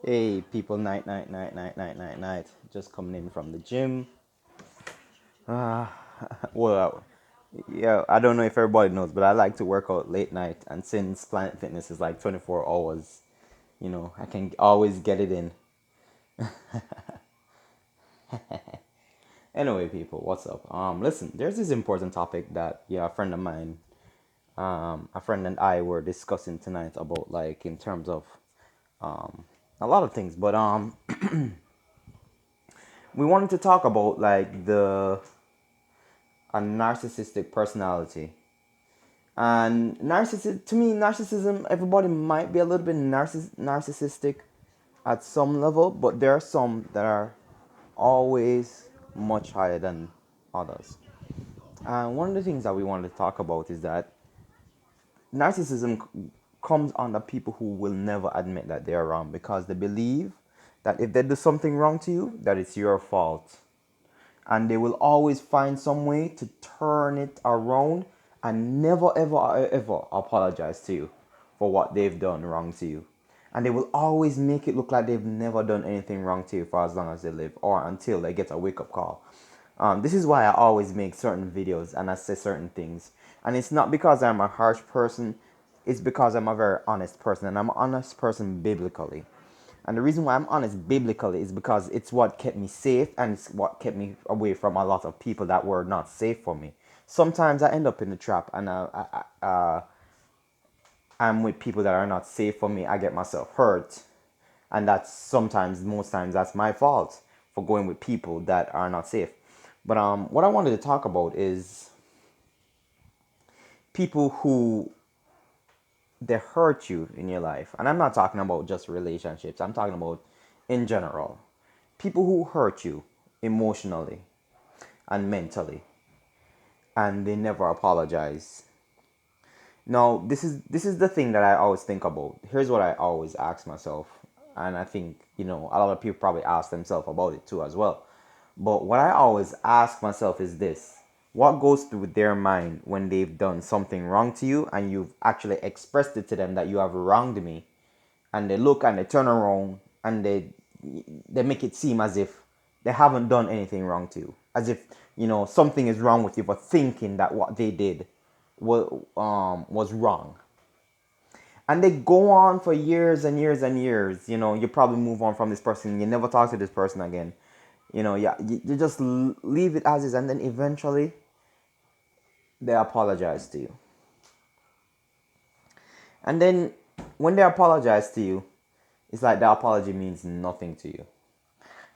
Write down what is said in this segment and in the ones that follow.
Hey, people, night, night, night, night, night, night, night. Just coming in from the gym. Uh, well, yeah, I don't know if everybody knows, but I like to work out late night. And since Planet Fitness is like 24 hours, I can always get it in. Anyway, people, what's up? Listen, there's this important topic that, a friend of mine, a friend and I were discussing tonight about, like, in terms of um, a lot of things. But we wanted to talk about, like, a narcissistic personality. And to me, narcissism, everybody might be a little bit narcissistic at some level, but there are some that are always much higher than others. And one of the things that we wanted to talk about is that narcissism comes under people who will never admit that they are wrong because they believe that if they do something wrong to you, that it's your fault, and they will always find some way to turn it around and never ever ever apologize to you for what they've done wrong to you, and they will always make it look like they've never done anything wrong to you for as long as they live or until they get a wake-up call. This is why I always make certain videos and I say certain things, and it's not because I'm a harsh person. It's because I'm a very honest person, and I'm an honest person biblically. And the reason why I'm honest biblically is because it's what kept me safe and it's what kept me away from a lot of people that were not safe for me. Sometimes I end up in the trap and I'm with people that are not safe for me. I get myself hurt. And that's sometimes, most times, that's my fault for going with people that are not safe. But what I wanted to talk about is people who they hurt you in your life. And I'm not talking about just relationships, I'm talking about in general. People who hurt you emotionally and mentally, and they never apologize. Now, this is the thing that I always think about. Here's what I always ask myself, and I think, a lot of people probably ask themselves about it too as well. But what I always ask myself is this: what goes through their mind when they've done something wrong to you and you've actually expressed it to them that you have wronged me, and they look and they turn around and they make it seem as if they haven't done anything wrong to you, as if something is wrong with you for thinking that what they did was wrong, and they go on for years and years and years. You probably move on from this person, you never talk to this person again. Yeah, you just leave it as is, and then eventually they apologize to you, and then when they apologize to you, it's like the apology means nothing to you.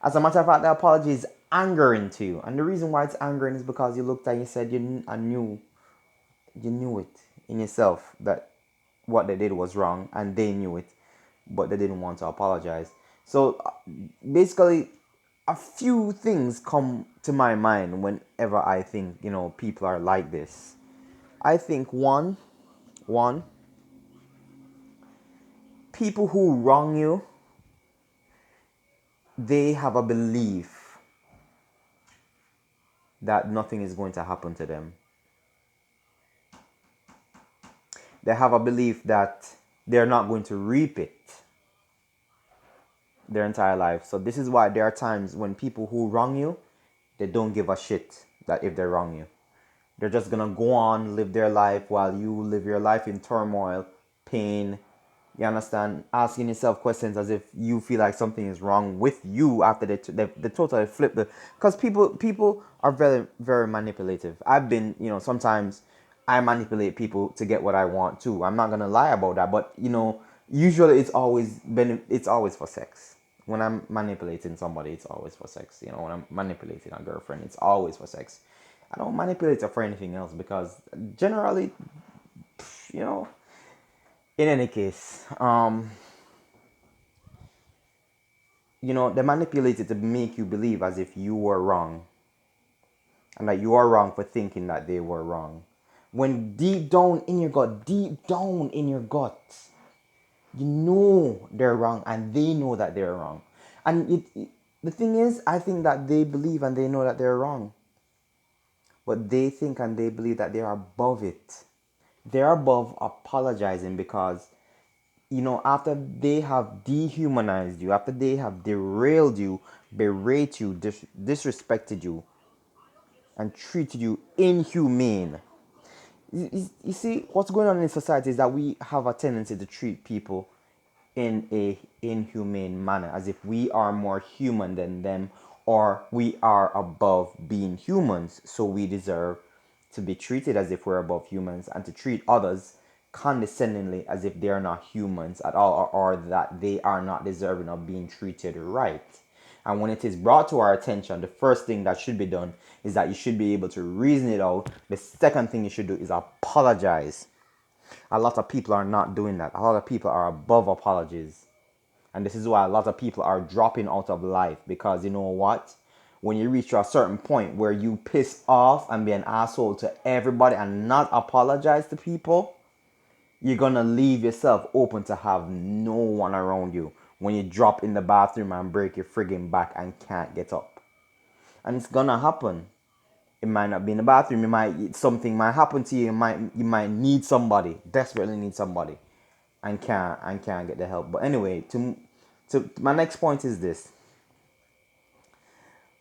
As a matter of fact, the apology is angering to you, and the reason why it's angering is because you looked and you said you knew it in yourself that what they did was wrong, and they knew it, but they didn't want to apologize. So basically, a few things come to my mind whenever I think people are like this. I think one, people who wrong you, they have a belief that nothing is going to happen to them. They have a belief that they're not going to reap it their entire life. So this is why there are times when people who wrong you, they don't give a shit that if they wrong you. They're just gonna go on, live their life while you live your life in turmoil, pain. You understand? Asking yourself questions as if you feel like something is wrong with you after they totally flip the. Because people are very very manipulative. I've been sometimes I manipulate people to get what I want too. I'm not gonna lie about that, but usually it's always for sex. When I'm manipulating somebody, it's always for sex. When I'm manipulating a girlfriend, it's always for sex. I don't manipulate her for anything else because generally, you know, in any case, they manipulate it to make you believe as if you were wrong and that you are wrong for thinking that they were wrong. When deep down in your gut, you know they're wrong and they know that they're wrong. And the thing is, I think that they believe and they know that they're wrong. But they think and they believe that they are above it. They're above apologizing because after they have dehumanized you, after they have derailed you, berate you, disrespected you, and treated you inhumane. You see, what's going on in society is that we have a tendency to treat people in a inhumane manner, as if we are more human than them, or we are above being humans, so we deserve to be treated as if we're above humans, and to treat others condescendingly as if they are not humans at all, or that they are not deserving of being treated right. And when it is brought to our attention, the first thing that should be done is that you should be able to reason it out. The second thing you should do is apologize. A lot of people are not doing that. A lot of people are above apologies. And this is why a lot of people are dropping out of life, because you know what? When you reach a certain point where you piss off and be an asshole to everybody and not apologize to people, you're gonna leave yourself open to have no one around you when you drop in the bathroom and break your friggin' back and can't get up. And it's gonna happen. It might not be in the bathroom. Something might happen to you. You might need somebody, desperately need somebody, and can't get the help. But anyway, to my next point is this.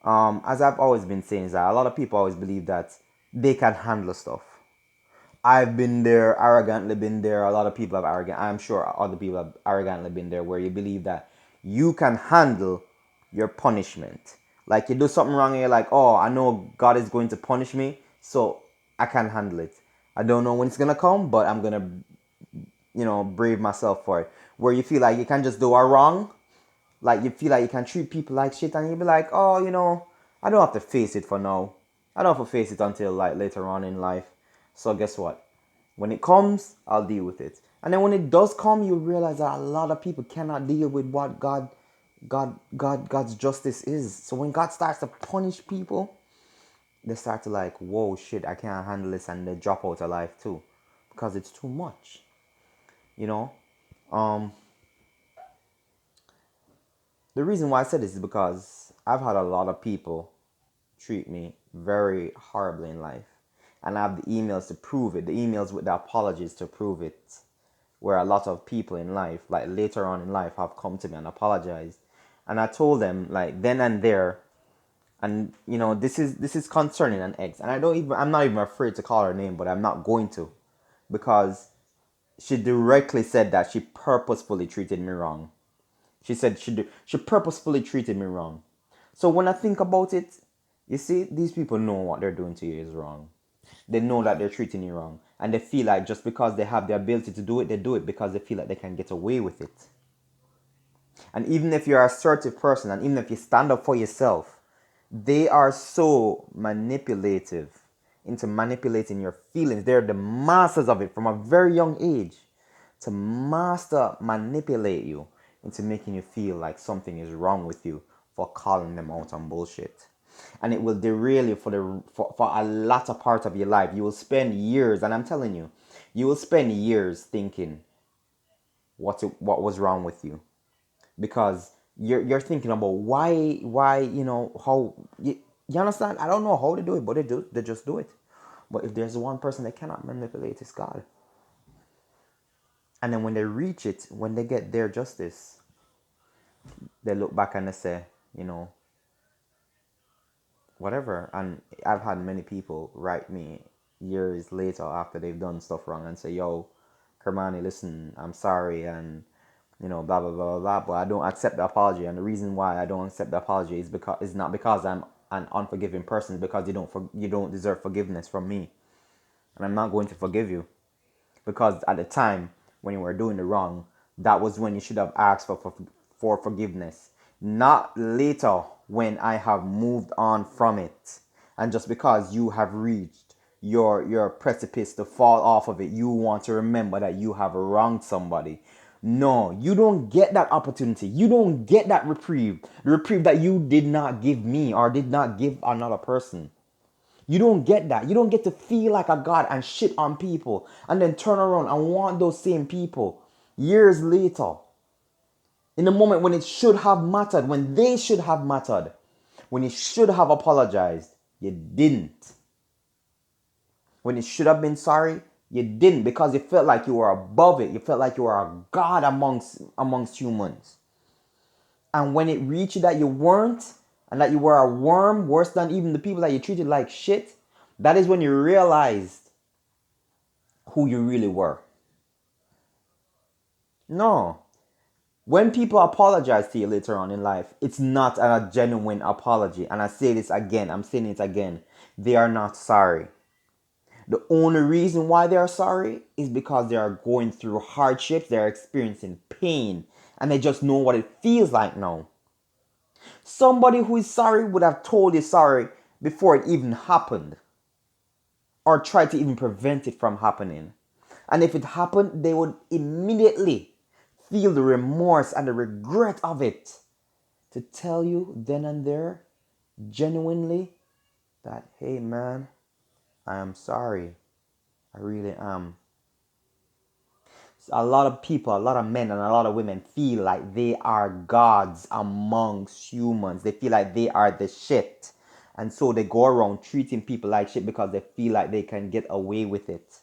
As I've always been saying, is that a lot of people always believe that they can handle stuff. I've been there, arrogantly been there. A lot of people have arrogant. I'm sure other people have arrogantly been there, where you believe that you can handle your punishment. Like you do something wrong and you're like, oh, I know God is going to punish me, so I can handle it. I don't know when it's gonna come, but I'm gonna, brave myself for it. Where you feel like you can just do a wrong, like you feel like you can treat people like shit, and you be like, oh, I don't have to face it for now. I don't have to face it until like later on in life. So guess what? When it comes, I'll deal with it. And then when it does come, you realize that a lot of people cannot deal with what God's justice is. So when God starts to punish people, they start to like, whoa, shit, I can't handle this, and they drop out of life too, because it's too much. You know, um, the reason why I said this is because I've had a lot of people treat me very horribly in life. And I have the emails to prove it, the emails with the apologies to prove it. Where a lot of people in life, like later on in life, have come to me and apologized. And I told them, like, then and there, and this is concerning an ex. And I'm not even afraid to call her name, but I'm not going to. Because she directly said that she purposefully treated me wrong. She said she purposefully treated me wrong. So when I think about it, you see, these people know what they're doing to you is wrong. They know that they're treating you wrong. And they feel like just because they have the ability to do it, they do it because they feel like they can get away with it. And even if you're an assertive person, and even if you stand up for yourself, they are so manipulative into manipulating your feelings. They're the masters of it from a very young age, to manipulate you into making you feel like something is wrong with you for calling them out on bullshit. And it will derail you for a latter part of your life. You will spend years, and I'm telling you, you will spend years thinking what was wrong with you, because you're thinking about why how you understand. I don't know how to do it, but they just do it. But if there's one person that cannot manipulate, it's God. And then when they reach it, when they get their justice, they look back and they say, whatever. And I've had many people write me years later after they've done stuff wrong and say, yo, Kermani, listen, I'm sorry, and blah blah blah blah. But I don't accept the apology, and the reason why I don't accept the apology is because it's not because I'm an unforgiving person, it's because you don't deserve forgiveness from me, and I'm not going to forgive you, because at the time when you were doing the wrong, that was when you should have asked for forgiveness, not later when I have moved on from it. And just because you have reached your precipice to fall off of it, you want to remember that you have wronged somebody. No, you don't get that opportunity. You don't get that reprieve. The reprieve that you did not give me or did not give another person. You don't get that. You don't get to feel like a god and shit on people and then turn around and want those same people years later. In the moment when it should have mattered, when they should have mattered, when you should have apologized, you didn't. When you should have been sorry, You didn't, because you felt like you were above it. You felt like you were a god amongst humans. And when it reached you that you weren't, and that you were a worm, worse than even the people that you treated like shit, that is when you realized who you really were. No. When people apologize to you later on in life, it's not a genuine apology. And I say this again, I'm saying it again. They are not sorry. The only reason why they are sorry is because they are going through hardships, they're experiencing pain, and they just know what it feels like now. Somebody who is sorry would have told you sorry before it even happened, or tried to even prevent it from happening. And if it happened, they would immediately feel the remorse and the regret of it to tell you then and there, genuinely, that, hey man, I am sorry. I really am. A lot of people, a lot of men and a lot of women feel like they are gods amongst humans. They feel like they are the shit. And so they go around treating people like shit because they feel like they can get away with it.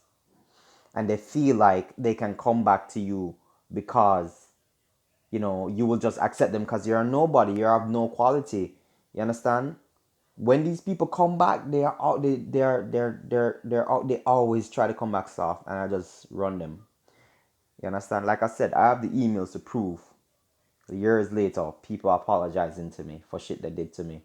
And they feel like they can come back to you because, you will just accept them because you're a nobody. You're of no quality. You understand? When these people come back, they are out. They're out. They always try to come back soft, and I just run them. You understand? Like I said, I have the emails to prove. Years later, people apologizing to me for shit they did to me.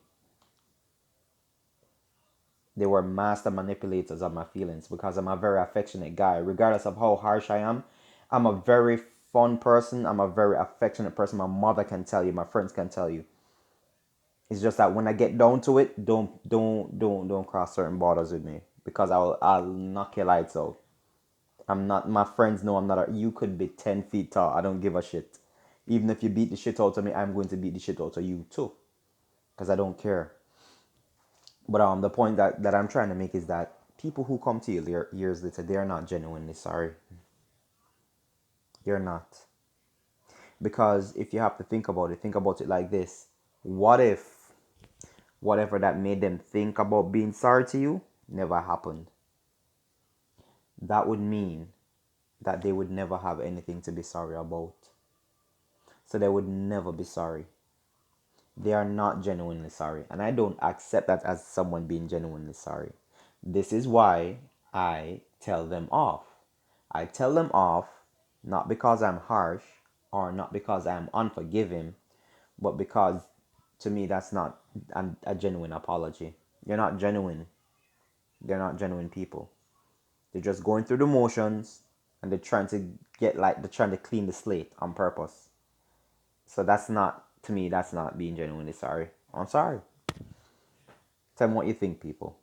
They were master manipulators of my feelings because I'm a very affectionate guy. Regardless of how harsh I am, I'm a very fun person. I'm a very affectionate person. My mother can tell you. My friends can tell you. It's just that when I get down to it, don't cross certain borders with me because I'll knock your lights out. I'm not. My friends know I'm not. You could be 10 feet tall. I don't give a shit. Even if you beat the shit out of me, I'm going to beat the shit out of you too, because I don't care. But the point that I'm trying to make is that people who come to you years later, they are not genuinely sorry. You're not. Because if you have to think about it like this. What if whatever that made them think about being sorry to you never happened? That would mean that they would never have anything to be sorry about. So they would never be sorry. They are not genuinely sorry. And I don't accept that as someone being genuinely sorry. This is why I tell them off. I tell them off not because I'm harsh or not because I'm unforgiving, but because to me that's not a genuine apology. You're not genuine. They're not genuine people. They're just going through the motions and they're trying to they're trying to clean the slate on purpose. So that's not, to me, that's not being genuinely sorry. I'm sorry. Tell me what you think, people.